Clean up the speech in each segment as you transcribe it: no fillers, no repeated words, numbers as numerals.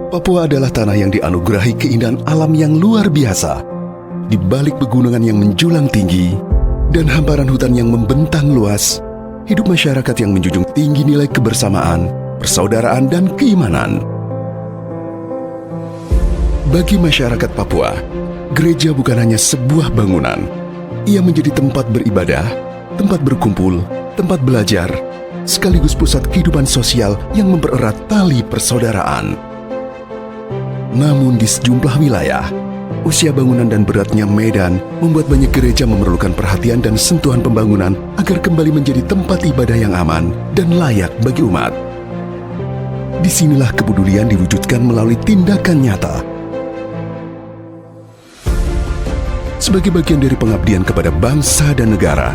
Papua adalah tanah yang dianugerahi keindahan alam yang luar biasa. Di balik pegunungan yang menjulang tinggi dan hamparan hutan yang membentang luas, hidup masyarakat yang menjunjung tinggi nilai kebersamaan, persaudaraan, dan keimanan. Bagi masyarakat Papua, gereja bukan hanya sebuah bangunan. Ia menjadi tempat beribadah, tempat berkumpul, tempat belajar, sekaligus pusat kehidupan sosial yang mempererat tali persaudaraan. Namun di sejumlah wilayah, usia bangunan dan beratnya medan membuat banyak gereja memerlukan perhatian dan sentuhan pembangunan agar kembali menjadi tempat ibadah yang aman dan layak bagi umat. Disinilah kepedulian diwujudkan melalui tindakan nyata. Sebagai bagian dari pengabdian kepada bangsa dan negara,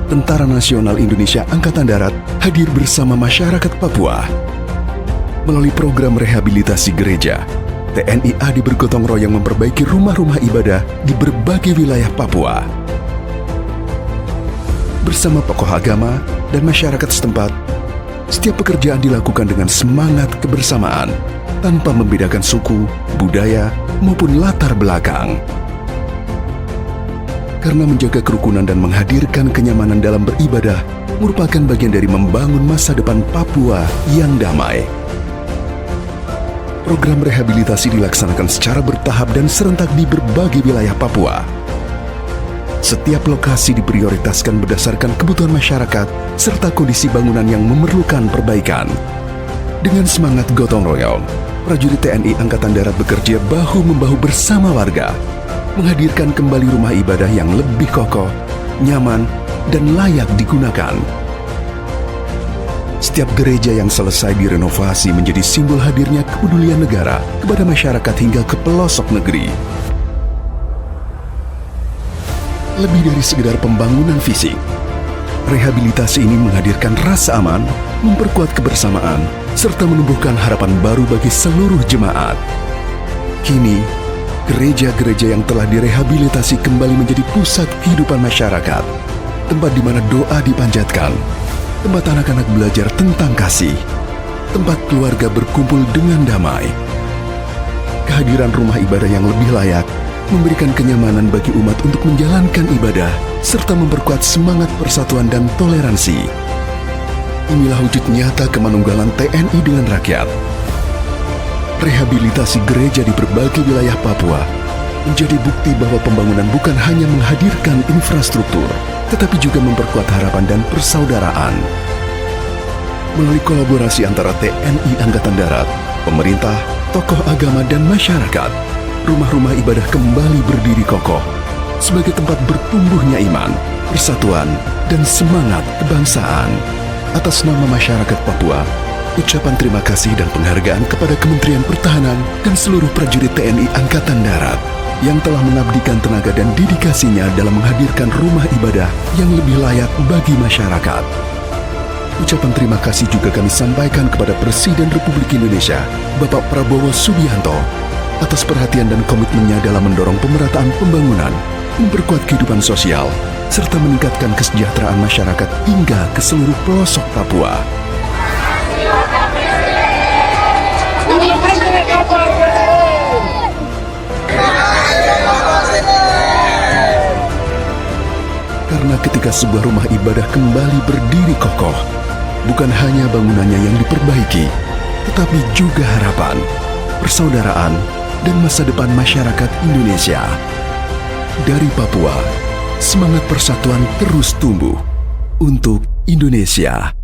Tentara Nasional Indonesia Angkatan Darat hadir bersama masyarakat Papua. Melalui program rehabilitasi gereja, TNI AD bergotong royong memperbaiki rumah-rumah ibadah di berbagai wilayah Papua. Bersama tokoh agama dan masyarakat setempat, setiap pekerjaan dilakukan dengan semangat kebersamaan, tanpa membedakan suku, budaya, maupun latar belakang. Karena menjaga kerukunan dan menghadirkan kenyamanan dalam beribadah merupakan bagian dari membangun masa depan Papua yang damai. Program rehabilitasi dilaksanakan secara bertahap dan serentak di berbagai wilayah Papua. Setiap lokasi diprioritaskan berdasarkan kebutuhan masyarakat serta kondisi bangunan yang memerlukan perbaikan. Dengan semangat gotong royong, prajurit TNI Angkatan Darat bekerja bahu-membahu bersama warga, menghadirkan kembali rumah ibadah yang lebih kokoh, nyaman, dan layak digunakan. Setiap gereja yang selesai direnovasi menjadi simbol hadirnya kepedulian negara kepada masyarakat hingga ke pelosok negeri. Lebih dari sekedar pembangunan fisik, rehabilitasi ini menghadirkan rasa aman, memperkuat kebersamaan, serta menumbuhkan harapan baru bagi seluruh jemaat. Kini, gereja-gereja yang telah direhabilitasi kembali menjadi pusat kehidupan masyarakat, tempat di mana doa dipanjatkan, tempat anak-anak belajar tentang kasih, tempat keluarga berkumpul dengan damai. Kehadiran rumah ibadah yang lebih layak memberikan kenyamanan bagi umat untuk menjalankan ibadah serta memperkuat semangat persatuan dan toleransi. Inilah wujud nyata kemanunggalan TNI dengan rakyat. Rehabilitasi gereja di berbagai wilayah Papua menjadi bukti bahwa pembangunan bukan hanya menghadirkan infrastruktur, tetapi juga memperkuat harapan dan persaudaraan. Melalui kolaborasi antara TNI Angkatan Darat, pemerintah, tokoh agama, dan masyarakat, rumah-rumah ibadah kembali berdiri kokoh sebagai tempat bertumbuhnya iman, persatuan, dan semangat kebangsaan. Atas nama masyarakat Papua, ucapan terima kasih dan penghargaan kepada Kementerian Pertahanan dan seluruh prajurit TNI Angkatan Darat yang telah mengabdikan tenaga dan dedikasinya dalam menghadirkan rumah ibadah yang lebih layak bagi masyarakat. Ucapan terima kasih juga kami sampaikan kepada Presiden Republik Indonesia, Bapak Prabowo Subianto, atas perhatian dan komitmennya dalam mendorong pemerataan pembangunan, memperkuat kehidupan sosial, serta meningkatkan kesejahteraan masyarakat hingga ke seluruh pelosok Papua. Karena ketika sebuah rumah ibadah kembali berdiri kokoh, bukan hanya bangunannya yang diperbaiki, tetapi juga harapan, persaudaraan, dan masa depan masyarakat Indonesia. Dari Papua, semangat persatuan terus tumbuh untuk Indonesia.